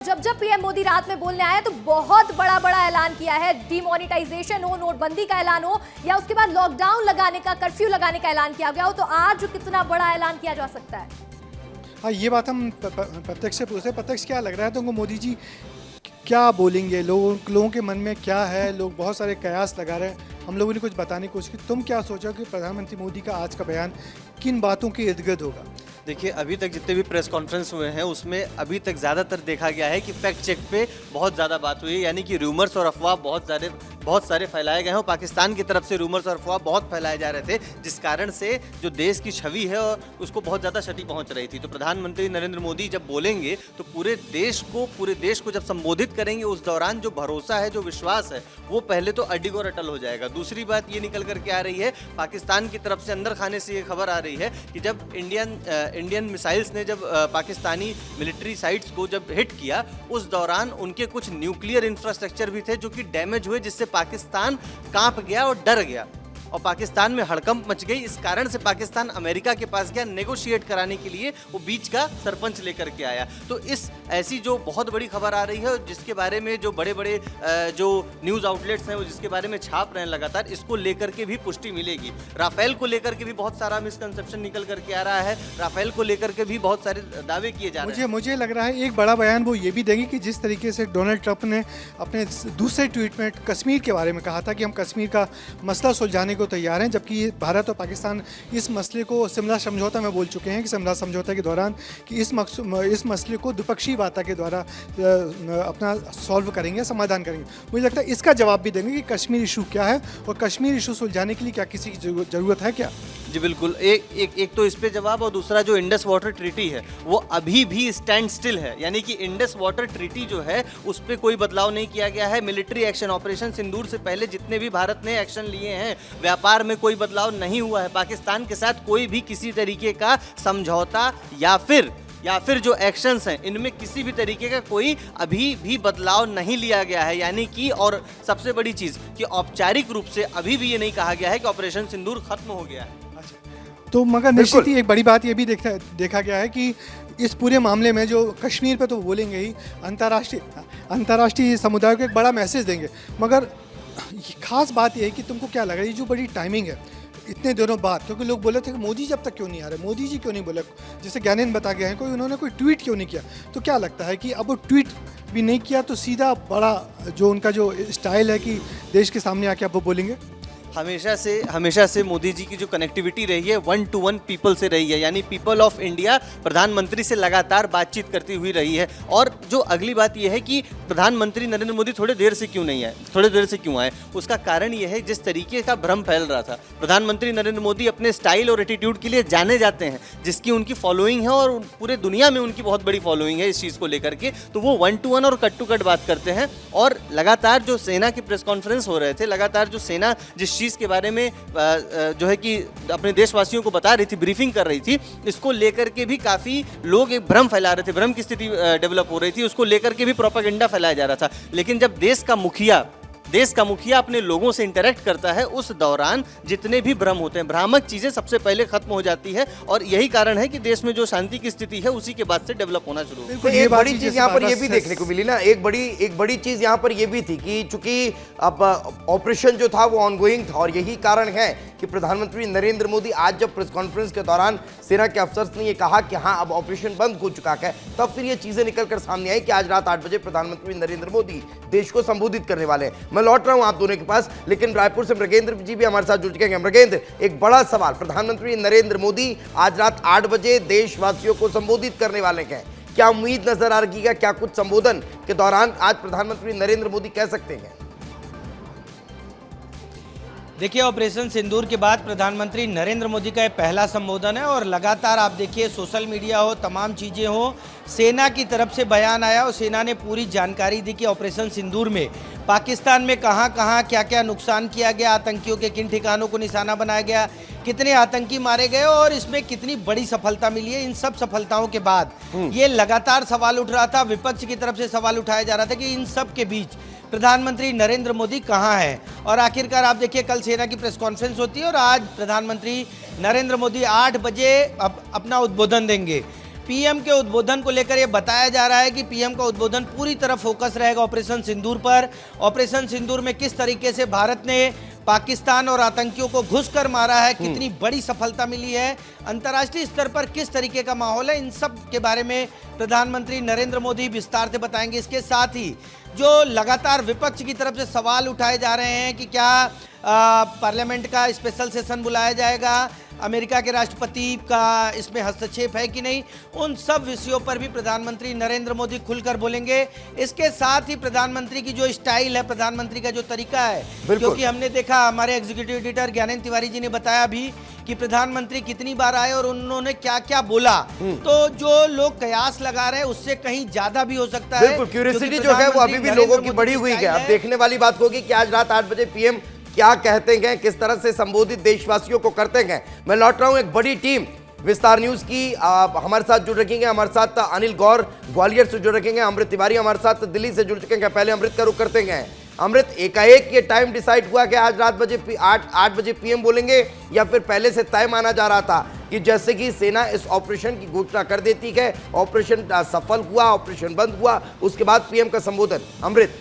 जब जब पीएम मोदी रात में बोलने आए तो बहुत बड़ा ऐलान किया है। डिमोनेटाइजेशन हो, नोटबंदी का ऐलान हो या उसके बाद लॉकडाउन लगाने का, कर्फ्यू लगाने का ऐलान किया गया हो, तो आज कितना बड़ा ऐलान किया जा सकता है? हाँ, ये बात हम प्रत्यक्ष से पूछते हैं। प्रत्यक्ष क्या लग रहा है तुमको, मोदी जी क्या बोलेंगे, लोगों के मन में क्या है? लोग बहुत सारे कयास लगा रहे हैं, हम लोगों ने कुछ बताने की कोशिश की। तुम क्या सोचो कि प्रधानमंत्री मोदी का आज का बयान किन बातों के इर्द गिर्द होगा? देखिए, अभी तक जितने भी प्रेस कॉन्फ्रेंस हुए हैं उसमें अभी तक ज़्यादातर देखा गया है कि फैक्ट चेक पे बहुत ज़्यादा बात हुई है, यानी कि रूमर्स और अफवाह बहुत सारे फैलाए गए हैं। पाकिस्तान की तरफ से रूमर्स और अफवाह बहुत फैलाए जा रहे थे, जिस कारण से जो देश की छवि है और उसको बहुत ज़्यादा क्षति पहुंच रही थी। तो प्रधानमंत्री नरेंद्र मोदी जब बोलेंगे तो पूरे देश को जब संबोधित करेंगे, उस दौरान जो भरोसा है, जो विश्वास है, वो पहले तो अडिग और अटल हो जाएगा। दूसरी बात ये निकल करके आ रही है, पाकिस्तान की तरफ से अंदर खाने से ये खबर आ रही है कि जब इंडियन मिसाइल्स ने जब पाकिस्तानी मिलिट्री साइट्स को जब हिट किया, उस दौरान उनके कुछ न्यूक्लियर इंफ्रास्ट्रक्चर भी थे जो कि डैमेज हुए, जिससे पाकिस्तान कांप गया और डर गया और पाकिस्तान में हड़कंप मच गई। इस कारण से पाकिस्तान अमेरिका के पास गया नेगोशिएट कराने के लिए, वो बीच का सरपंच लेकर के आया। तो इस ऐसी जो बहुत बड़ी खबर आ रही है, जिसके बारे में जो बड़े बड़े जो न्यूज़ आउटलेट्स हैं वो जिसके बारे में छाप रहे हैं लगातार, इसको लेकर के भी पुष्टि मिलेगी। राफेल को लेकर के भी बहुत सारा मिसकंसेप्शन निकल करके आ रहा है, राफेल को लेकर के भी बहुत सारे दावे किए जा रहे हैं। मुझे लग रहा है एक बड़ा बयान वो ये भी देंगे कि जिस तरीके से डोनाल्ड ट्रंप ने अपने दूसरे ट्वीट में कश्मीर के बारे में कहा था कि हम कश्मीर का मसला सुलझाने को तैयार हैं, जबकि भारत और पाकिस्तान इस मसले को शिमला समझौता में बोल चुके हैं कि शिमला समझौता के दौरान कि इस मसले को द्विपक्षीय वार्ता के द्वारा अपना सॉल्व करेंगे, समाधान करेंगे। मुझे लगता है इसका जवाब भी देंगे कि कश्मीर इशू क्या है और कश्मीर इशू सुलझाने के लिए क्या किसी की ज़रूरत है क्या? जी बिल्कुल, एक तो इस पे जवाब, और दूसरा जो इंडस वाटर ट्रीटी है वो अभी भी स्टैंड स्टिल है, यानी कि इंडस वाटर ट्रीटी जो है उस पर कोई बदलाव नहीं किया गया है। मिलिट्री एक्शन, ऑपरेशन सिंदूर से पहले जितने भी भारत ने एक्शन लिए हैं, व्यापार में कोई बदलाव नहीं हुआ है। पाकिस्तान के साथ कोई भी किसी तरीके का समझौता या फिर जो एक्शंस हैं, इनमें किसी भी तरीके का कोई अभी भी बदलाव नहीं लिया गया है। यानी कि और सबसे बड़ी चीज़ कि औपचारिक रूप से अभी भी ये नहीं कहा गया है कि ऑपरेशन सिंदूर खत्म हो गया है। तो मगर निश्चित ही एक बड़ी बात ये भी देखा गया है कि इस पूरे मामले में जो कश्मीर पे तो बोलेंगे ही, अंतर्राष्ट्रीय समुदाय को एक बड़ा मैसेज देंगे। मगर खास बात ये है कि तुमको क्या लग रहा है, ये जो बड़ी टाइमिंग है इतने दिनों बाद, क्योंकि लोग बोले थे कि मोदी जब तक क्यों नहीं आ रहे, मोदी जी क्यों नहीं बोले, जैसे ज्ञानेन बता गए हैं, उन्होंने कोई ट्वीट क्यों नहीं किया? तो क्या लगता है कि अब वो ट्वीट भी नहीं किया तो सीधा बड़ा जो उनका जो स्टाइल है कि देश के सामने आके अब वो बोलेंगे? हमेशा से मोदी जी की जो कनेक्टिविटी रही है 1 to 1 पीपल से रही है, यानी पीपल ऑफ इंडिया प्रधानमंत्री से लगातार बातचीत करती हुई रही है। और जो अगली बात यह है कि प्रधानमंत्री नरेंद्र मोदी थोड़ी देर से क्यों आए, उसका कारण यह है जिस तरीके का भ्रम फैल रहा था। प्रधानमंत्री नरेंद्र मोदी अपने स्टाइल और एटीट्यूड के लिए जाने जाते हैं, जिसकी उनकी फॉलोइंग है और पूरे दुनिया में उनकी बहुत बड़ी फॉलोइंग है इस चीज़ को लेकर के। तो वो 1 to 1 और कट टू कट बात करते हैं। और लगातार जो सेना की प्रेस कॉन्फ्रेंस हो रहे थे, लगातार जो सेना जिस चीज़ के बारे में जो है कि अपने देशवासियों को बता रही थी, ब्रीफिंग कर रही थी, इसको लेकर के भी काफ़ी लोग एक भ्रम फैला रहे थे, भ्रम की स्थिति डेवलप हो रही थी, उसको लेकर के भी प्रोपेगेंडा फैलाया जा रहा था। लेकिन जब देश का मुखिया अपने लोगों से इंटरेक्ट करता है, उस दौरान जितने भी भ्रम होते हैं, भ्रामक चीज़ें सबसे पहले खत्म हो जाती है। और यही कारण है कि देश में जो शांति की स्थिति है उसी के बाद से डेवलप होना शुरू हो। एक बड़ी चीज यहाँ पर ये भी देखने को मिली ना, एक बड़ी चीज यहाँ पर ये भी थी कि चूंकि अब ऑपरेशन जो था वो ऑनगोइंग था, और यही कारण है कि प्रधानमंत्री नरेंद्र मोदी आज जब प्रेस कॉन्फ्रेंस के दौरान सेना के अफसर्स ने ये कहा कि हाँ अब ऑपरेशन बंद हो चुका है, तब फिर ये चीजें निकलकर सामने आई कि आज रात 8 बजे प्रधानमंत्री नरेंद्र मोदी देश को संबोधित करने वाले हैं। मैं लौट रहा हूं आप दोनों के पास, लेकिन रायपुर से मृगेंद्र जी भी हमारे साथ जुड़ चुके हैं। मृगेंद्र, एक बड़ा सवाल, प्रधानमंत्री नरेंद्र मोदी आज रात 8 बजे देशवासियों को संबोधित करने वाले हैं, क्या उम्मीद नजर आ रही है? क्या कुछ संबोधन के दौरान आज प्रधानमंत्री नरेंद्र मोदी कह सकते हैं? देखिए, ऑपरेशन सिंदूर के बाद प्रधानमंत्री नरेंद्र मोदी का यह पहला संबोधन है और लगातार आप देखिए सोशल मीडिया हो, तमाम चीज़ें हो, सेना की तरफ से बयान आया और सेना ने पूरी जानकारी दी कि ऑपरेशन सिंदूर में पाकिस्तान में कहां क्या क्या नुकसान किया गया, आतंकियों के किन ठिकानों को निशाना बनाया गया, कितने आतंकी मारे गए और इसमें कितनी बड़ी सफलता मिली है। इन सब सफलताओं के बाद ये लगातार सवाल उठ रहा था, विपक्ष की तरफ से सवाल उठाया जा रहा था कि इन सब के बीच प्रधानमंत्री नरेंद्र मोदी कहां है। और आखिरकार आप देखिए कल सेना की प्रेस कॉन्फ्रेंस होती है और आज प्रधानमंत्री नरेंद्र मोदी 8 बजे अपना उद्बोधन देंगे। पीएम के उद्बोधन को लेकर ये बताया जा रहा है कि पीएम का उद्बोधन पूरी तरह फोकस रहेगा ऑपरेशन सिंदूर पर। ऑपरेशन सिंदूर में किस तरीके से भारत ने पाकिस्तान और आतंकियों को घुसकर मारा है, कितनी बड़ी सफलता मिली है, अंतर्राष्ट्रीय स्तर पर किस तरीके का माहौल है, इन सब के बारे में प्रधानमंत्री नरेंद्र मोदी विस्तार से बताएंगे। इसके साथ ही जो लगातार विपक्ष की तरफ से सवाल उठाए जा रहे हैं कि क्या पार्लियामेंट का स्पेशल सेशन बुलाया जाएगा, अमेरिका के राष्ट्रपति का इसमें हस्तक्षेप है कि नहीं, उन सब विषयों पर भी प्रधानमंत्री नरेंद्र मोदी खुलकर बोलेंगे। इसके साथ ही प्रधानमंत्री की जो स्टाइल है, प्रधानमंत्री का जो तरीका है, क्योंकि हमने देखा हमारे एग्जीक्यूटिव एडिटर ज्ञानेंद्र तिवारी जी ने बताया भी कि प्रधानमंत्री कितनी बार आए और उन्होंने क्या क्या बोला, तो जो लोग कयास लगा रहे हैं उससे कहीं ज्यादा भी हो सकता है। बिल्कुल, क्यूरियोसिटी जो है वो अभी भी लोगों की बढ़ी हुई है। अब देखने वाली बात होगी कि आज रात 8 बजे पीएम क्या कहते हैं, किस तरह से संबोधित देशवासियों को करते हैं। मैं लौट रहा हूं, एक बड़ी टीम विस्तार न्यूज की हमारे साथ जुड़ रखेंगे। हमारे साथ अनिल गौर ग्वालियर से जुड़ रखेंगे, अमृत तिवारी हमारे साथ दिल्ली से जुड़ चुके हैं। पहले अमृत का रुख करते हैं। अमृत, एकाएक ये टाइम डिसाइड हुआ कि आज रात 8 बजे पीएम बोलेंगे, या फिर पहले से तय माना जा रहा था कि जैसे कि सेना इस ऑपरेशन की घोषणा कर देती है, ऑपरेशन सफल हुआ, ऑपरेशन बंद हुआ, उसके बाद पीएम का संबोधन। अमृत,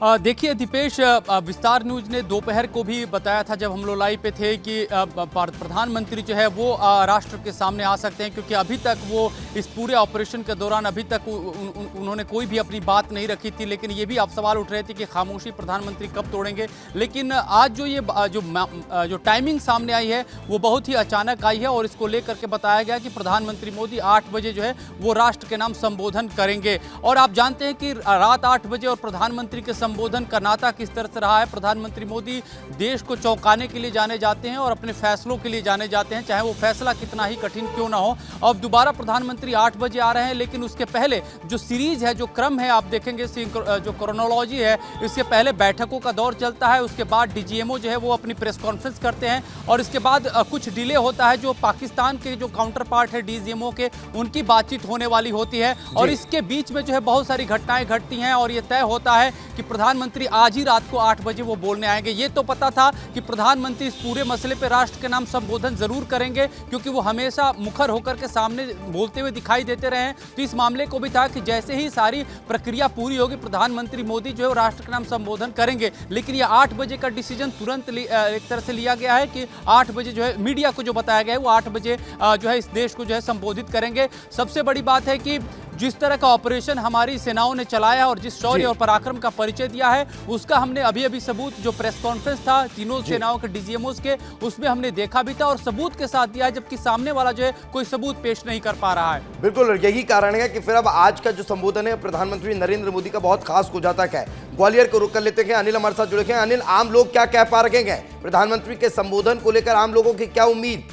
देखिए दीपेश, विस्तार न्यूज ने दोपहर को भी बताया था जब हम लोग लाइव पे थे कि प्रधानमंत्री जो है वो राष्ट्र के सामने आ सकते हैं, क्योंकि अभी तक वो इस पूरे ऑपरेशन के दौरान अभी तक उन्होंने कोई भी अपनी बात नहीं रखी थी। लेकिन ये भी अब सवाल उठ रहे थे कि खामोशी प्रधानमंत्री कब तोड़ेंगे। लेकिन आज जो टाइमिंग सामने आई है वो बहुत ही अचानक आई है, और इसको लेकर के बताया गया कि प्रधानमंत्री मोदी 8 बजे जो है वो राष्ट्र के नाम संबोधन करेंगे। और आप जानते हैं कि रात 8 बजे और प्रधानमंत्री के संबोधन का नाता किस तरह से रहा है। प्रधानमंत्री मोदी देश को चौंकाने के लिए जाने जाते हैं और अपने फैसलों के लिए जाने जाते हैं, चाहे वो फैसला कितना ही कठिन क्यों ना हो। अब दोबारा प्रधानमंत्री 8 बजे आ रहे हैं, लेकिन उसके पहले जो सीरीज है, जो क्रम है, आप देखेंगे जो क्रोनोलॉजी है, इसके पहले बैठकों का दौर चलता है, उसके बाद डीजीएमओ जो है वो अपनी प्रेस कॉन्फ्रेंस करते हैं, और इसके बाद कुछ डिले होता है। जो पाकिस्तान के जो काउंटर पार्ट है डीजीएमओ के, उनकी बातचीत होने वाली होती है, और इसके बीच में जो है बहुत सारी घटनाएं घटती हैं, और ये तय होता है कि प्रधानमंत्री आज ही रात को 8 बजे वो बोलने आएंगे। ये तो पता था कि प्रधानमंत्री इस पूरे मसले पे राष्ट्र के नाम संबोधन जरूर करेंगे, क्योंकि वो हमेशा मुखर होकर के सामने बोलते हुए दिखाई देते रहे हैं। तो इस मामले को भी था कि जैसे ही सारी प्रक्रिया पूरी होगी, प्रधानमंत्री मोदी जो है राष्ट्र के नाम संबोधन करेंगे। लेकिन ये 8 बजे का डिसीजन तुरंत एक तरह से लिया गया है कि 8 बजे जो है मीडिया को जो बताया गया है वो 8 बजे जो है इस देश को जो है संबोधित करेंगे। सबसे बड़ी बात है कि जिस तरह का ऑपरेशन हमारी सेनाओं ने चलाया और जिस शौर्य और पराक्रम का परिचय दिया है, उसका हमने अभी सबूत, जो प्रेस कॉन्फ्रेंस था तीनों सेनाओं के डीजीएमओस के, उसमें हमने देखा भी था और सबूत के साथ दिया है, जबकि सामने वाला जो है कोई सबूत पेश नहीं कर पा रहा है। बिल्कुल, यही कारण है कि फिर अब आज का जो संबोधन है प्रधानमंत्री नरेंद्र मोदी का बहुत खास हो जाता है। ग्वालियर को रुक कर लेते हैं, अनिल हमारे साथ जुड़े हैं। अनिल, आम लोग क्या कह पा रहे हैं प्रधानमंत्री के संबोधन को लेकर, आम लोगों की क्या उम्मीद?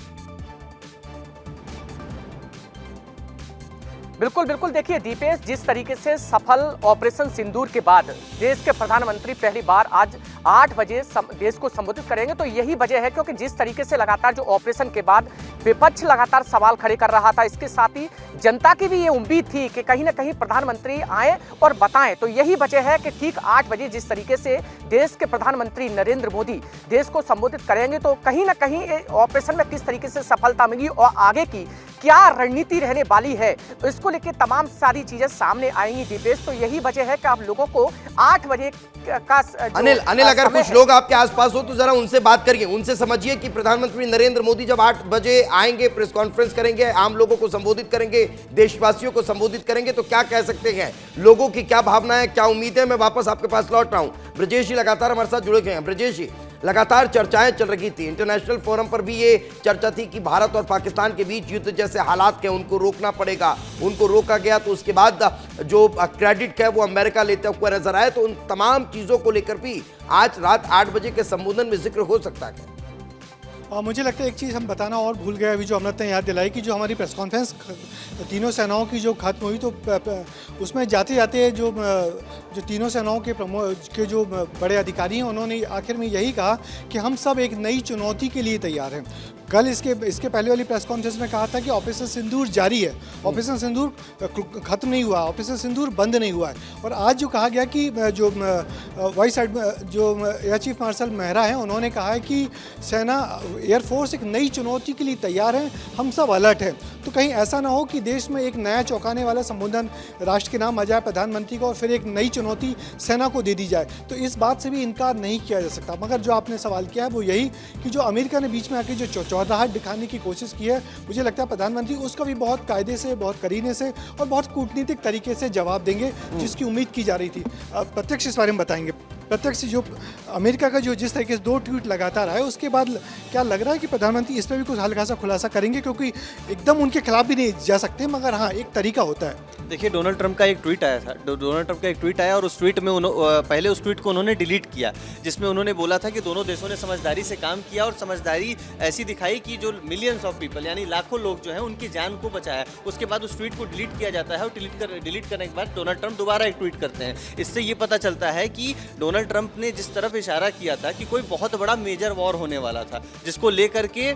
बिल्कुल बिल्कुल, देखिए दीपेश, जिस तरीके से सफल ऑपरेशन सिंदूर के बाद देश के प्रधानमंत्री पहली बार आज 8 बजे देश को संबोधित करेंगे, तो यही वजह है क्योंकि जिस तरीके से लगातार जो ऑपरेशन के बाद विपक्ष लगातार सवाल खड़े कर रहा था, इसके साथ ही जनता की भी ये उम्मीद थी कि कहीं ना कहीं प्रधानमंत्री आए और बताएं। तो यही वजह है कि ठीक 8 बजे जिस तरीके से देश के प्रधानमंत्री नरेंद्र मोदी देश को संबोधित करेंगे, तो कहीं ना कहीं ऑपरेशन में किस तरीके से सफलता मिली और आगे की क्या रणनीति रहने वाली है, तो इसको लेकर तमाम सारी चीजें सामने आएंगी दीपेश। तो यही वजह है कि आप लोगों को 8 बजे का अनिल अगर कुछ लोग आपके आसपास हो तो जरा उनसे बात करिए, उनसे समझिए कि प्रधानमंत्री नरेंद्र मोदी जब 8 बजे आएंगे, प्रेस कॉन्फ्रेंस करेंगे, आम लोगों को संबोधित करेंगे, देशवासियों को संबोधित करेंगे, तो क्या कह सकते हैं, लोगों की क्या भावना है, क्या उम्मीद है? मैं वापस आपके पास लौट रहा हूं। ब्रजेश जी लगातार हमारे साथ जुड़े हैं। ब्रजेश जी, लगातार चर्चाएं चल रही थी, इंटरनेशनल फोरम पर भी ये चर्चा थी कि भारत और पाकिस्तान के बीच युद्ध जैसे हालात के उनको रोकना पड़ेगा, उनको रोका गया, तो उसके बाद जो क्रेडिट है वो अमेरिका लेते हुए नजर आए। तो उन तमाम चीजों को लेकर भी आज रात 8 बजे के संबोधन में जिक्र हो सकता है। मुझे लगता है एक चीज़ हम बताना और भूल गए, अभी जो अमृत ने याद दिलाई कि जो हमारी प्रेस कॉन्फ्रेंस तीनों सेनाओं की जो खत्म हुई, तो उसमें जाते जाते जो तीनों सेनाओं के जो बड़े अधिकारी हैं, उन्होंने आखिर में यही कहा कि हम सब एक नई चुनौती के लिए तैयार हैं। कल इसके पहले वाली प्रेस कॉन्फ्रेंस में कहा था कि ऑपरेशन सिंदूर जारी है, ऑपरेशन सिंदूर खत्म नहीं हुआ, ऑपरेशन सिंदूर बंद नहीं हुआ है। और आज जो कहा गया कि जो वाइस जो एयर चीफ मार्शल मेहरा हैं, उन्होंने कहा है कि सेना एयरफोर्स एक नई चुनौती के लिए तैयार है, हम सब अलर्ट हैं। तो कहीं ऐसा ना हो कि देश में एक नया चौंकाने वाला संबोधन राष्ट्र के नाम आ जाए प्रधानमंत्री को और फिर एक नई चुनौती सेना को दे दी जाए। तो इस बात से भी इनकार नहीं किया जा सकता। मगर जो आपने सवाल किया है वो यही कि जो अमेरिका ने बीच में आके जो चौधाहट दिखाने की कोशिश की है, मुझे लगता है प्रधानमंत्री उसका भी बहुत कायदे से, बहुत करीने से और बहुत कूटनीतिक तरीके से जवाब देंगे, जिसकी उम्मीद की जा रही थी। प्रत्यक्ष इस बारे में बताएंगे। प्रत्यक्ष जो अमेरिका का जो जिस तरीके से 2 ट्वीट लगातार आए, उसके बाद क्या लग रहा है कि प्रधानमंत्री इस पर भी कुछ हल्का सा खुलासा करेंगे, क्योंकि एकदम उनके खिलाफ भी नहीं जा सकते, मगर हाँ एक तरीका होता है। देखिए, डोनाल्ड ट्रंप का एक ट्वीट आया था, डोनाल्ड ट्रंप का एक ट्वीट आया और उस ट्वीट में पहले उस ट्वीट को उन्होंने डिलीट किया, जिसमें उन्होंने बोला था कि दोनों देशों ने समझदारी से काम किया और समझदारी ऐसी दिखाई कि जो मिलियंस ऑफ पीपल यानी लाखों लोग जो हैं उनकी जान को बचाया। उसके बाद उस ट्वीट को डिलीट किया जाता है और डिलीट करने के बाद डोनाल्ड ट्रंप दोबारा एक ट्वीट करते हैं। इससे ये पता चलता है कि डोनाल्ड ट्रंप ने जिस तरफ इशारा किया था कि कोई बहुत बड़ा मेजर वॉर होने वाला था, जिसको लेकर के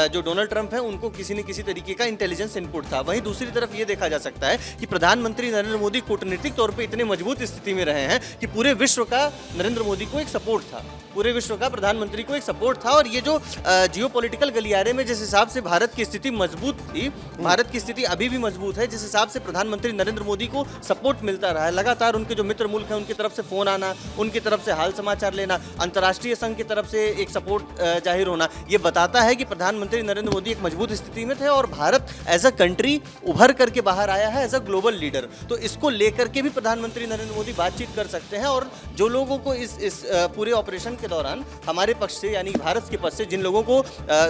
जो डोनाल्ड ट्रंप है उनको किसी न किसी तरीके का इंटेलिजेंस इनपुट था। वहीं दूसरी तरफ ये देखा जा सकता है कि प्रधानमंत्री नरेंद्र मोदी कूटनीतिक तौर पे इतने मजबूत स्थिति में रहे हैं कि पूरे विश्व का नरेंद्र मोदी को एक सपोर्ट था, पूरे विश्व का प्रधानमंत्री को एक सपोर्ट था। और ये जो जियोपॉलिटिकल गलियारे में जिस हिसाब से भारत की स्थिति मजबूत थी, भारत की स्थिति अभी भी मजबूत है, जिस हिसाब से प्रधानमंत्री नरेंद्र मोदी को सपोर्ट मिलता रहा है, लगातार उनके जो मित्र मुल्क हैं उनकी तरफ से फोन आना, उनकी तरफ से हाल समाचार लेना, अंतर्राष्ट्रीय संघ की तरफ से एक सपोर्ट जाहिर होना, ये बताता है कि प्रधानमंत्री नरेंद्र मोदी एक मजबूत स्थिति में थे और भारत एज अ कंट्री उभर करके बाहर आया है एज अ ग्लोबल लीडर। तो इसको लेकर के भी प्रधानमंत्री नरेंद्र मोदी बातचीत कर सकते हैं और जो लोगों को इस पूरे ऑपरेशन के दौरान हमारे पक्ष से यानी भारत के पक्ष से जिन लोगों को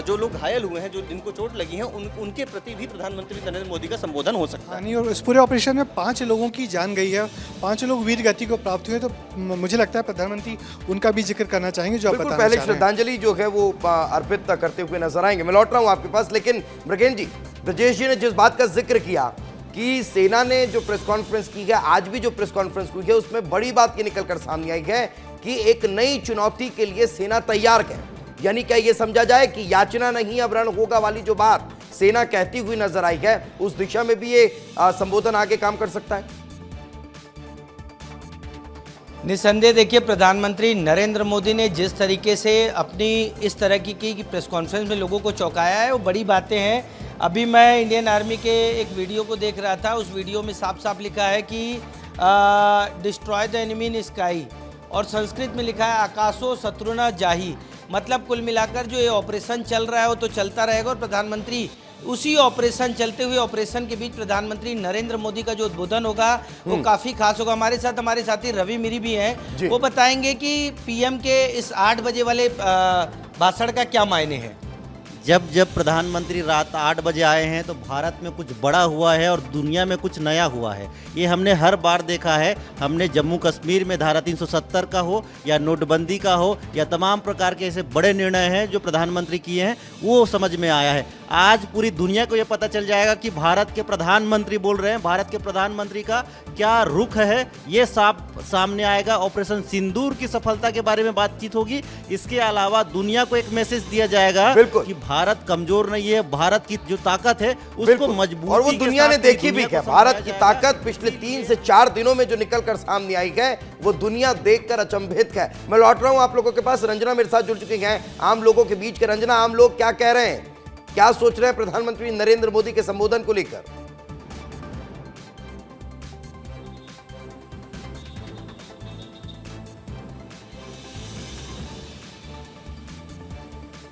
जो लोग घायल हुए हैं, जो जिनको चोट लगी है, उनके प्रति भी प्रधानमंत्री नरेंद्र मोदी का संबोधन हो सकता है। और इस पूरे ऑपरेशन में 5 लोगों की जान गई है, 5 लोग वीर गति को प्राप्त हुए। तो मुझे लगता है प्रधानमंत्री उनका भी जिक्र करना चाहेंगे जो आप बताना पहले चाह रहे हैं। श्रद्धांजलि जो है वो अर्पित करते हुए नजर आएंगे। मैं लौट रहा हूं आपके पास, लेकिन ब्रगेन जी, ब्रजेश जी ने जिस बात का जिक्र किया कि सेना ने जो प्रेस कॉन्फ्रेंस की है, आज भी जो प्रेस कॉन्फ्रेंस हुई है, उसमें बड़ी बात ये निकलकर सामने आई है कि एक नई चुनौती के लिए सेना तैयार है। यानी क्या ये समझा जाए कि याचना नहीं अब रण होगा वाली जो बात सेना कहती हुई नजर आई है, उस दिशा में भी ये संबोधन आगे काम कर सकता है? निस्संदेह देखिए, प्रधानमंत्री नरेंद्र मोदी ने जिस तरीके से अपनी इस तरह की कि प्रेस कॉन्फ्रेंस में लोगों को चौंकाया है, वो बड़ी बातें हैं। अभी मैं इंडियन आर्मी के एक वीडियो को देख रहा था, उस वीडियो में साफ साफ लिखा है कि destroy the enemy in sky, और संस्कृत में लिखा है आकाशो शत्रुना जाही। मतलब कुल मिलाकर जो ये ऑपरेशन चल रहा है वो तो चलता रहेगा और प्रधानमंत्री उसी ऑपरेशन, चलते हुए ऑपरेशन के बीच प्रधानमंत्री नरेंद्र मोदी का जो उद्बोधन होगा वो काफ़ी खास होगा। हमारे साथ हमारे साथी रवि मिरी भी हैं, वो बताएंगे कि पीएम के इस 8 बजे वाले भाषण का क्या मायने हैं। जब प्रधानमंत्री रात 8 बजे आए हैं तो भारत में कुछ बड़ा हुआ है और दुनिया में कुछ नया हुआ है। ये हमने हर बार देखा है। हमने जम्मू कश्मीर में धारा 370 का हो या नोटबंदी का हो या तमाम प्रकार के ऐसे बड़े निर्णय हैं जो प्रधानमंत्री किए हैं, वो समझ में आया है। आज पूरी दुनिया को ये पता चल जाएगा कि भारत के प्रधानमंत्री बोल रहे हैं, भारत के प्रधानमंत्री का क्या रुख है, ये सामने आएगा। ऑपरेशन सिंदूर की सफलता के बारे में बातचीत होगी। इसके अलावा दुनिया को एक मैसेज दिया जाएगा कि भारत कमजोर नहीं है, भारत की जो ताकत है उसको मजबूत, और वो दुनिया ने देखी भी है। भारत की ताकत पिछले 3 से 4 दिनों में जो निकलकर सामने आई है, वो दुनिया देखकर अचंभित है। मैं लौट रहा हूं आप लोगों के पास। रंजना मेरे साथ जुड़ चुकी हैं आम लोगों के बीच के। रंजना, आम लोग क्या कह रहे हैं, क्या सोच रहे हैं प्रधानमंत्री नरेंद्र मोदी के संबोधन को लेकर?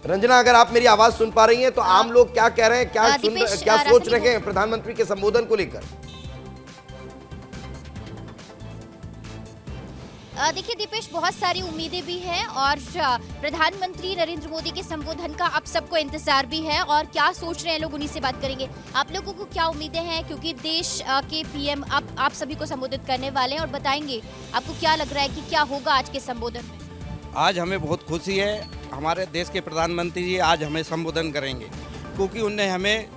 रंजना, अगर आप मेरी आवाज सुन पा रही हैं तो आम लोग क्या कह रहे हैं, क्या सोच रहे हैं प्रधानमंत्री के संबोधन को लेकर? देखिए दीपेश, बहुत सारी उम्मीदें भी हैं और प्रधानमंत्री नरेंद्र मोदी के संबोधन का आप सबको इंतजार भी है। और क्या सोच रहे हैं लोग, उन्हीं से बात करेंगे। आप लोगों को क्या उम्मीदें हैं, क्योंकि देश के पीएम आप सभी को संबोधित करने वाले हैं और बताएंगे आपको क्या लग रहा है कि क्या होगा आज के संबोधन में। आज हमें बहुत खुशी है, हमारे देश के प्रधानमंत्री जी आज हमें संबोधन करेंगे, क्योंकि उनने हमें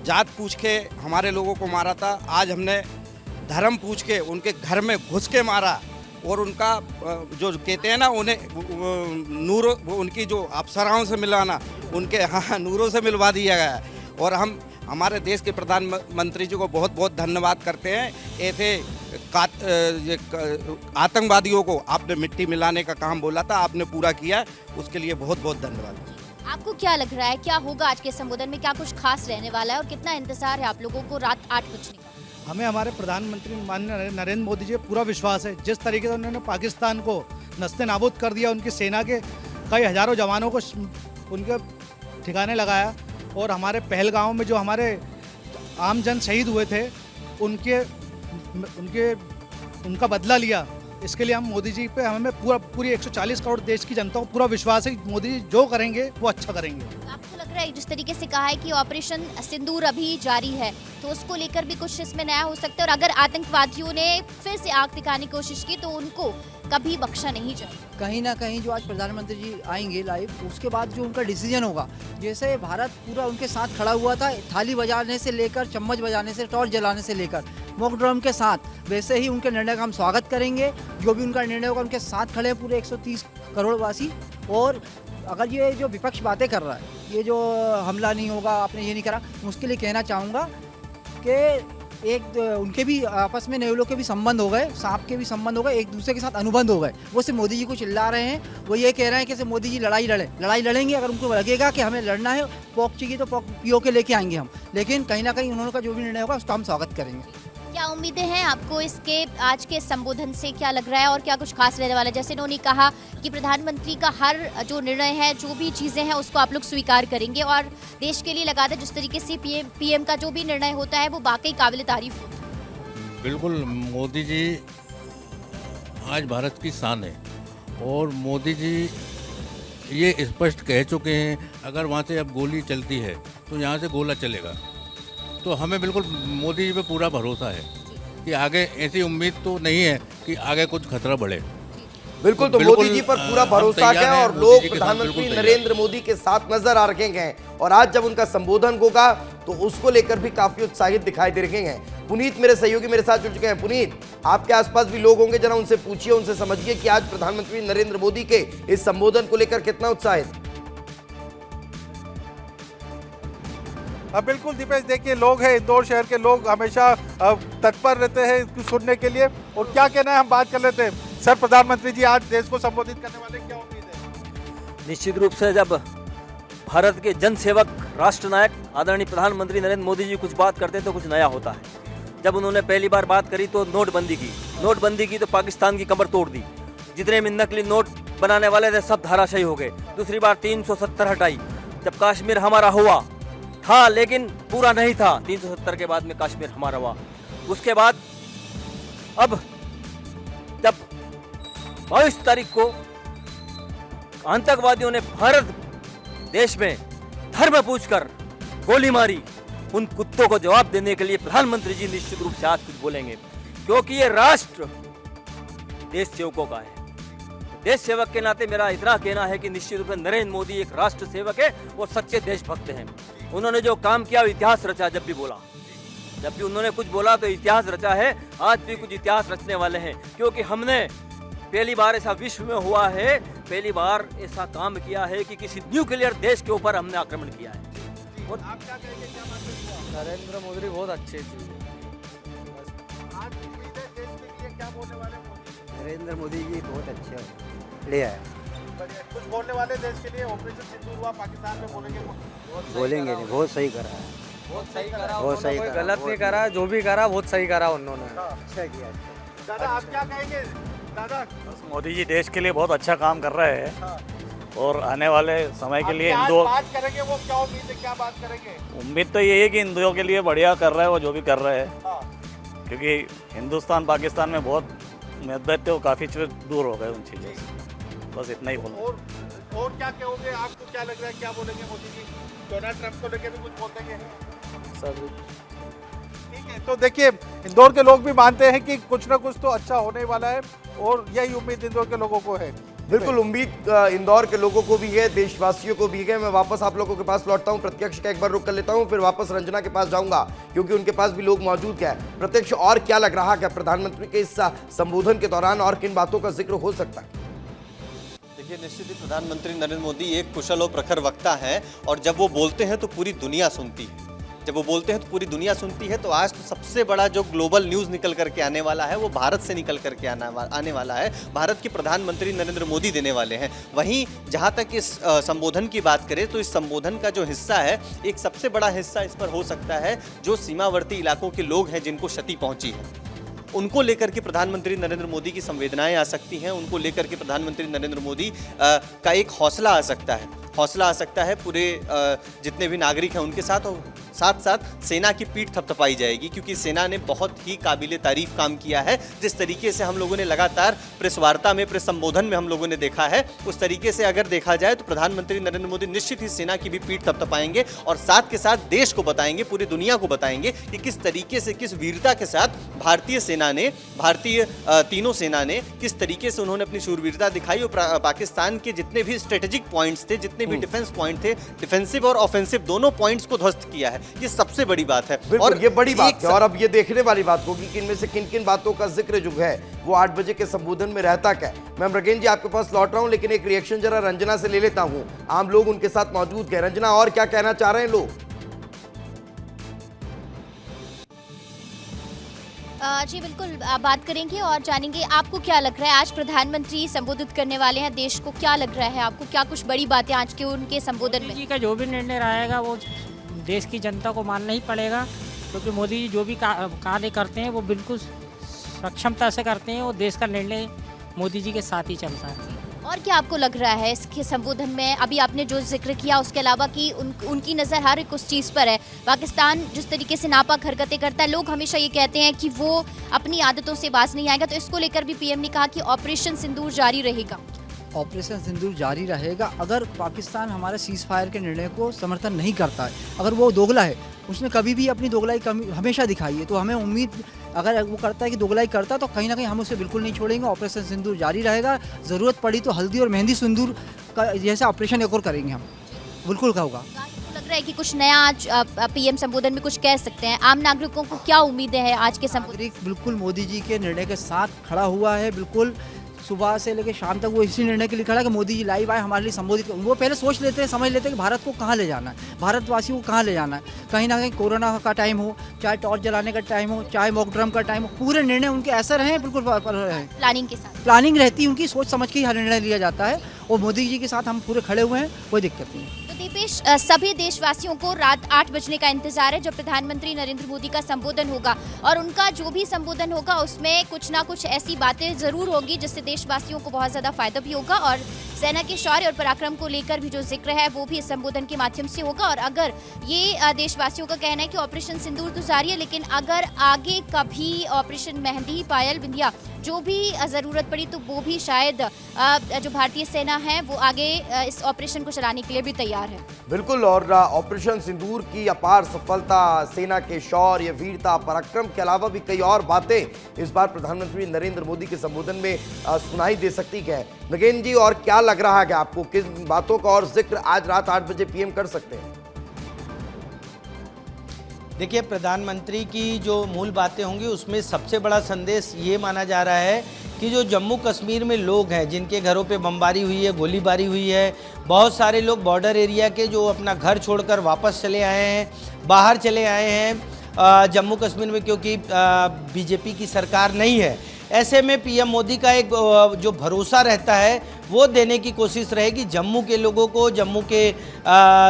जात पूछ के हमारे लोगों को मारा था। आज हमने धर्म पूछ के उनके घर में घुस के मारा, और उनका जो कहते हैं ना उन्हें नूर, उनकी जो अप्सराओं से मिलाना, उनके हाँ नूरों से मिलवा दिया गया है। और हम हमारे देश के प्रधानमंत्री जी को बहुत बहुत धन्यवाद करते हैं। ऐसे आतंकवादियों को आपने मिट्टी मिलाने का काम बोला था, आपने पूरा किया, उसके लिए बहुत बहुत धन्यवाद। आपको क्या लग रहा है, क्या होगा आज के संबोधन में, क्या कुछ खास रहने वाला है और कितना इंतजार है आप लोगों को रात 8 बजने का? हमें हमारे प्रधानमंत्री माननीय नरेंद्र मोदी जी पूरा विश्वास है। जिस तरीके से उन्होंने पाकिस्तान को नस्ते नाबूद कर दिया, उनकी सेना के कई हजारों जवानों को उनके ठिकाने लगाया, और हमारे पहलगांव में जो हमारे आम जन शहीद हुए थे उनका बदला लिया, इसके लिए हम मोदी जी पे हमें पूरी 140 करोड़ देश की जनता को पूरा विश्वास है कि मोदी जी जो करेंगे वो अच्छा करेंगे। आपको लग रहा है जिस तरीके से कहा है कि ऑपरेशन सिंदूर अभी जारी है, तो उसको लेकर भी कुछ इसमें नया हो सकता है, और अगर आतंकवादियों ने फिर से आग दिखाने की कोशिश की तो उनको कभी बख्शा नहीं जाएगा? कहीं ना कहीं जो आज प्रधानमंत्री जी आएंगे लाइव, उसके बाद जो उनका डिसीजन होगा, जैसे भारत पूरा उनके साथ खड़ा हुआ था, थाली बजाने से लेकर चम्मच बजाने से टॉर्च जलाने से लेकर मॉक ड्रम के साथ, वैसे ही उनके निर्णय का हम स्वागत करेंगे। जो भी उनका निर्णय होगा, उनके साथ खड़े हैं पूरे 130 करोड़ वासी। और अगर ये जो विपक्ष बातें कर रहा है, ये जो हमला नहीं होगा, आपने ये नहीं करा, उसके लिए कहना चाहूँगा कि एक उनके भी आपस में नेवलों के भी संबंध हो गए, सांप के भी संबंध हो गए, एक दूसरे के साथ अनुबंध हो गए। वो सिर्फ मोदी जी को चिल्ला रहे हैं, वो ये कह रहे हैं कि मोदी जी लड़ाई लड़ेंगे। अगर उनको लगेगा कि हमें लड़ना है, पॉक चाहिए तो पॉक पीओ के लेके आएंगे हम, लेकिन कहीं ना कहीं उन्होंने का जो भी निर्णय होगा उसका हम स्वागत करेंगे। क्या उम्मीदें हैं आपको इसके आज के संबोधन से, क्या लग रहा है और क्या कुछ खास रहने वाला है? जैसे उन्होंने कहा कि प्रधानमंत्री का हर जो निर्णय है, जो भी चीज़ें हैं, उसको आप लोग स्वीकार करेंगे और देश के लिए लगातार जिस तरीके से पीएम का जो भी निर्णय होता है वो वाकई काबिल तारीफ होता है। बिल्कुल, मोदी जी आज भारत की शान है, और मोदी जी ये स्पष्ट कह चुके हैं अगर वहाँ से अब गोली चलती है तो यहाँ से गोला चलेगा। तो हमें बिल्कुल मोदी जी पे पूरा भरोसा है कि आगे ऐसी उम्मीद तो नहीं है कि आगे कुछ खतरा बढ़े। बिल्कुल, तो मोदी जी पर पूरा भरोसा है और लोग प्रधानमंत्री नरेंद्र मोदी के साथ नजर आ रहे हैं। और आज जब उनका संबोधन होगा तो उसको लेकर भी काफी उत्साहित दिखाई दे रहे हैं। पुनीत मेरे सहयोगी मेरे साथ जुड़ चुके हैं। पुनीत, आपके आसपास भी लोग होंगे, जरा उनसे पूछिए, उनसे समझिए कि आज प्रधानमंत्री नरेंद्र मोदी के इस संबोधन को लेकर कितना उत्साहित। बिल्कुल दीपेश, देखिए लोग हैं, इंदौर शहर के लोग हमेशा तत्पर रहते हैं इसको सुनने के लिए। और क्या कहना है, हम बात कर लेते हैं। सर, प्रधानमंत्री जी आज देश को संबोधित करने वाले, क्या उम्मीद है? निश्चित रूप से जब भारत के जनसेवक राष्ट्रनायक आदरणीय प्रधानमंत्री नरेंद्र मोदी जी कुछ बात करते हैं तो कुछ नया होता है। जब उन्होंने पहली बार बात करी तो नोटबंदी की तो पाकिस्तान की कमर तोड़ दी। जितने भी नकली नोट बनाने वाले थे सब धराशायी हो गए। दूसरी बार 370 हटाई। जब कश्मीर हमारा हुआ था, लेकिन पूरा नहीं था, 370 के बाद में कश्मीर हमारा हुआ। उसके बाद अब जब 22 तारीख को आतंकवादियों ने भारत देश में धर्म पूछकर गोली मारी, उन कुत्तों को जवाब देने के लिए प्रधानमंत्री जी निश्चित रूप से आज कुछ बोलेंगे, क्योंकि ये राष्ट्र देश सेवकों का है। देश सेवक के नाते मेरा इतना कहना है कि निश्चित रूप से नरेंद्र मोदी एक राष्ट्र सेवक है और सच्चे देशभक्त हैं। उन्होंने जो काम किया इतिहास रचा। जब भी उन्होंने कुछ बोला तो इतिहास रचा है। आज भी कुछ इतिहास रचने वाले हैं, क्योंकि हमने पहली बार ऐसा विश्व में हुआ है, पहली बार ऐसा काम किया है कि किसी न्यूक्लियर देश के ऊपर हमने आक्रमण किया है। और आप क्या कहेंगे, क्या बात है? नरेंद्र मोदी बहुत अच्छे चीज है। आज उम्मीद है देश के लिए क्या बोलने वाले मोदी? नरेंद्र मोदी जी बहुत अच्छे ले आए। कुछ बोलने वाले देश के लिए, ऑपरेशन सिंदूर हुआ पाकिस्तान में, बोलेंगे नहीं, बहुत सही करा है, बहुत सही करा, बहुत सही कोई करा, गलत नहीं करा, जो भी करा बहुत सही करा उन्होंने, अच्छा किया। दादा, आप क्या कहेंगे? दादा, मोदी जी देश के लिए बहुत अच्छा काम कर रहे हैं और आने वाले समय के लिए हिंदुओं बात करेंगे, वो क्या उम्मीद है, क्या बात करेंगे? उम्मीद तो ये है कि हिंदुओं के लिए बढ़िया कर रहे हैं वो जो भी कर रहे हैं, क्योंकि हिंदुस्तान पाकिस्तान में बहुत मतभेद थे, वो काफ़ी दूर हो गए उन चीज़ों से। बस इतना ही बोलूँ। और क्या कहोगे, आपको क्या लग रहा है, क्या बोलेंगे मोदी जी? डोनाल्ड ट्रंप को लेकर भी कुछ बोलेंगे सब? ठीक है, तो देखिए इंदौर के लोग भी मानते हैं कि कुछ ना कुछ तो अच्छा होने वाला है और यही उम्मीद इंदौर के लोगों को है। बिल्कुल उम्मीद इंदौर के लोगों को भी है, देशवासियों को भी है। मैं वापस आप लोगों के पास लौटता हूं, प्रत्यक्ष का एक बार रुक कर लेता हूं, फिर वापस रंजना के पास जाऊंगा क्योंकि उनके पास भी लोग मौजूद हैं। प्रत्यक्ष, और क्या लग रहा है प्रधानमंत्री के इस संबोधन के दौरान और किन बातों का जिक्र हो सकता है? देखिए, निश्चित ही प्रधानमंत्री नरेंद्र मोदी एक कुशल और प्रखर वक्ता हैं और जब वो बोलते हैं तो पूरी दुनिया सुनती है। जब वो बोलते हैं तो पूरी दुनिया सुनती है। तो आज तो सबसे बड़ा जो ग्लोबल न्यूज़ निकल करके आने वाला है वो भारत से निकल करके आने वाला है। भारत के प्रधानमंत्री नरेंद्र मोदी देने वाले हैं। वहीं जहां तक इस संबोधन की बात करें तो इस संबोधन का जो हिस्सा है, एक सबसे बड़ा हिस्सा इस पर हो सकता है जो सीमावर्ती इलाकों के लोग हैं जिनको क्षति पहुंची है, उनको लेकर के प्रधानमंत्री नरेंद्र मोदी की संवेदनाएं आ सकती हैं। उनको लेकर के प्रधानमंत्री नरेंद्र मोदी का एक हौसला आ सकता है। हौसला आ सकता है पूरे जितने भी नागरिक हैं उनके साथ, और साथ साथ सेना की पीठ थपथपाई जाएगी क्योंकि सेना ने बहुत ही काबिले तारीफ काम किया है। जिस तरीके से हम लोगों ने लगातार प्रेस वार्ता में, प्रेस संबोधन में हम लोगों ने देखा है, उस तरीके से अगर देखा जाए तो प्रधानमंत्री नरेंद्र मोदी निश्चित ही सेना की भी पीठ थपथपाएंगे और साथ के साथ देश को बताएंगे, पूरी दुनिया को बताएंगे कि किस तरीके से, किस वीरता के साथ भारतीय सेना ने, भारतीय तीनों सेना ने किस तरीके से उन्होंने अपनी शूरवीरता दिखाई और पाकिस्तान के जितने भी स्ट्रेटेजिक पॉइंट्स थे, जितने भी डिफेंस पॉइंट थे, डिफेंसिव और ऑफेंसिव दोनों पॉइंट्स को ध्वस्त किया है। ये सबसे बड़ी बात है और ये बड़ी बात है। और अब ये देखने वाली बात होगी कि इनमें से किन किन बातों का जिक्र जो है वो 8 बजे के संबोधन में रहता क्या है। मैं मृगेन जी आपके पास लौट रहा हूं, लेकिन एक रिएक्शन जरा रंजना से ले लेता हूं। आम लोग उनके साथ मौजूद हैं। रंजना, और क्या कहना चाह रहे हैं लोग? जी बिल्कुल, बात करेंगे और जानेंगे आपको क्या लग रहा है। आज प्रधानमंत्री संबोधित करने वाले हैं देश को, क्या लग रहा है आपको, क्या कुछ बड़ी बातें आज के उनके संबोधन में? जी का जो भी निर्णय रहेगा वो देश की जनता को मानना ही पड़ेगा, क्योंकि मोदी जी जो भी कार्य करते हैं वो बिल्कुल सक्षमता से करते हैं और देश का निर्णय मोदी जी के साथ ही चलता है। और क्या आपको लग रहा है इसके संबोधन में, अभी आपने जो जिक्र किया उसके अलावा कि उनकी नज़र हर एक उस चीज़ पर है। पाकिस्तान जिस तरीके से नापाक हरकतें करता है, लोग हमेशा ये कहते हैं कि वो अपनी आदतों से बाज नहीं आएगा, तो इसको लेकर भी पीएम ने कहा कि ऑपरेशन सिंदूर जारी रहेगा। ऑपरेशन सिंदूर जारी रहेगा अगर पाकिस्तान हमारे सीज फायर के निर्णय को समर्थन नहीं करता है। अगर वो दोगला है, उसने कभी भी अपनी दोगलाई हमेशा दिखाई है, तो हमें उम्मीद अगर वो करता है कि दोगलाई करता तो कहीं ना कहीं हम उसे बिल्कुल नहीं छोड़ेंगे। ऑपरेशन सिंदूर जारी रहेगा। ज़रूरत पड़ी तो हल्दी और मेहंदी सिंदूर का जैसा ऑपरेशन एक और करेंगे हम, बिल्कुल होगा। लग रहा है कि कुछ नया आज पीएम संबोधन में कुछ कह सकते हैं। आम नागरिकों को क्या उम्मीदें हैं आज के संबोधन? बिल्कुल मोदी जी के निर्णय के साथ खड़ा हुआ है। बिल्कुल सुबह से लेकर शाम तक वो इसी निर्णय के लिए खड़ा है कि मोदी जी लाइव आए, हमारे लिए संबोधित। वो पहले सोच लेते हैं, समझ लेते हैं कि भारत को कहाँ ले जाना है, भारतवासियों को कहाँ ले जाना है। कहीं ना कहीं कोरोना का टाइम हो, चाहे टॉर्च जलाने का टाइम हो, चाहे मॉक ड्रम का टाइम हो, पूरे निर्णय उनके ऐसे रहे बिल्कुल प्लानिंग के साथ। प्लानिंग रहती है उनकी, सोच समझ के ही हर निर्णय लिया जाता है और मोदी जी के साथ हम पूरे खड़े हुए हैं, कोई दिक्कत नहीं है। तो दीपेश, सभी देशवासियों को रात 8 बजने का इंतजार है जब प्रधानमंत्री नरेंद्र मोदी का संबोधन होगा, और उनका जो भी संबोधन होगा उसमें कुछ ना कुछ ऐसी बातें जरूर होगी जिससे देशवासियों को बहुत ज़्यादा फायदा भी होगा, और सेना के शौर्य और पराक्रम को लेकर भी जो जिक्र है वो भी इस संबोधन के माध्यम से होगा। और अगर ये देशवासियों का कहना है कि ऑपरेशन सिंदूर तो जारी है, लेकिन अगर आगे कभी ऑपरेशन मेहंदी, पायल, बिंदिया जो भी ज़रूरत पड़ी तो वो भी शायद जो भारतीय सेना है वो आगे इस ऑपरेशन को चलाने के लिए भी तैयार है। बिल्कुल, और ऑपरेशन सिंदूर की अपार सफलता, सेना के शौर्य, वीरता, पराक्रम के अलावा भी कई और बातें इस बार प्रधानमंत्री नरेंद्र मोदी के संबोधन में सुनाई दे सकती है। नगेन जी, और क्या लग रहा है कि आपको किन बातों का और जिक्र आज रात 8 बजे पीएम कर सकते हैं? देखिए, प्रधानमंत्री की जो मूल बातें होंगी उसमें सबसे बड़ा संदेश ये माना जा रहा है कि जो जम्मू कश्मीर में लोग हैं जिनके घरों पे बमबारी हुई है, गोलीबारी हुई है, बहुत सारे लोग बॉर्डर एरिया के जो अपना घर छोड़कर वापस चले आए हैं, बाहर चले आए हैं जम्मू कश्मीर में, क्योंकि बीजेपी की सरकार नहीं है। ऐसे में पीएम मोदी का एक जो भरोसा रहता है वो देने की कोशिश रहेगी जम्मू के लोगों को, जम्मू के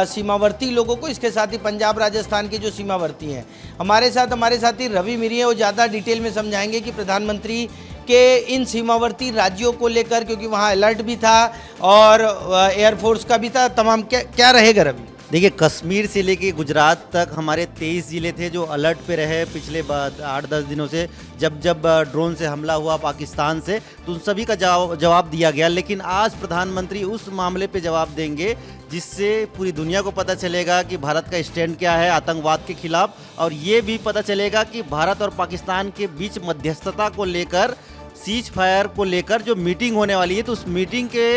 सीमावर्ती लोगों को, इसके साथ ही पंजाब राजस्थान के जो सीमावर्ती हैं। हमारे साथी रवि मिरी हैं, वो ज़्यादा डिटेल में समझाएंगे कि प्रधानमंत्री के इन सीमावर्ती राज्यों को लेकर, क्योंकि वहाँ अलर्ट भी था और एयरफोर्स का भी था, तमाम क्या रहेगा रवि? देखिए, कश्मीर से लेके गुजरात तक हमारे 23 ज़िले थे जो अलर्ट पे रहे पिछले 8-10 दिनों से। जब ड्रोन से हमला हुआ पाकिस्तान से, तो उन सभी का जवाब दिया गया। लेकिन आज प्रधानमंत्री उस मामले पे जवाब देंगे जिससे पूरी दुनिया को पता चलेगा कि भारत का स्टैंड क्या है आतंकवाद के खिलाफ, और ये भी पता चलेगा कि भारत और पाकिस्तान के बीच मध्यस्थता को लेकर सीज फायर को लेकर जो मीटिंग होने वाली है, तो उस मीटिंग के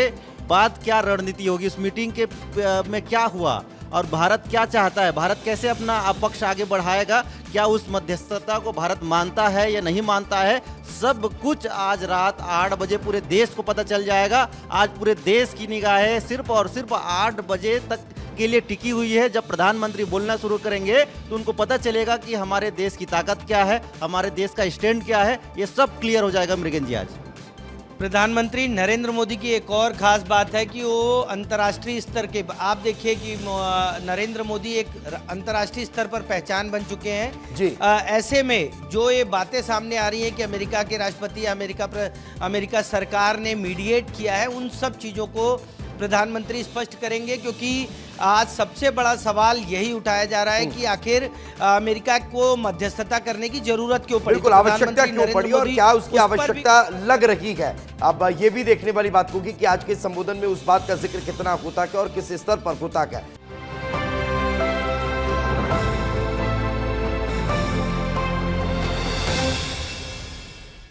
बाद क्या रणनीति होगी, उस मीटिंग के में क्या हुआ और भारत क्या चाहता है, भारत कैसे अपना पक्ष आगे बढ़ाएगा, क्या उस मध्यस्थता को भारत मानता है या नहीं मानता है, सब कुछ आज रात 8 बजे पूरे देश को पता चल जाएगा। आज पूरे देश की निगाहें सिर्फ और सिर्फ 8 बजे तक के लिए टिकी हुई है। जब प्रधानमंत्री बोलना शुरू करेंगे तो उनको पता चलेगा कि हमारे देश की ताकत क्या है, हमारे देश का स्टैंड क्या है, ये सब क्लियर हो जाएगा मृगन जी। आज प्रधानमंत्री नरेंद्र मोदी की एक और खास बात है कि वो अंतर्राष्ट्रीय स्तर के, आप देखिए कि नरेंद्र मोदी एक अंतर्राष्ट्रीय स्तर पर पहचान बन चुके हैं जी। ऐसे में जो ये बातें सामने आ रही हैं कि अमेरिका के राष्ट्रपति, अमेरिका सरकार ने मीडिएट किया है, उन सब चीज़ों को प्रधानमंत्री स्पष्ट करेंगे, क्योंकि आज सबसे बड़ा सवाल यही उठाया जा रहा है कि आखिर अमेरिका को मध्यस्थता करने की जरूरत क्यों पड़ी, बिल्कुल आवश्यकता क्यों पड़ी और क्या उसकी आवश्यकता लग रही है। अब ये भी देखने वाली बात होगी कि आज के संबोधन में उस बात का जिक्र कितना होता है और किस स्तर पर होता है।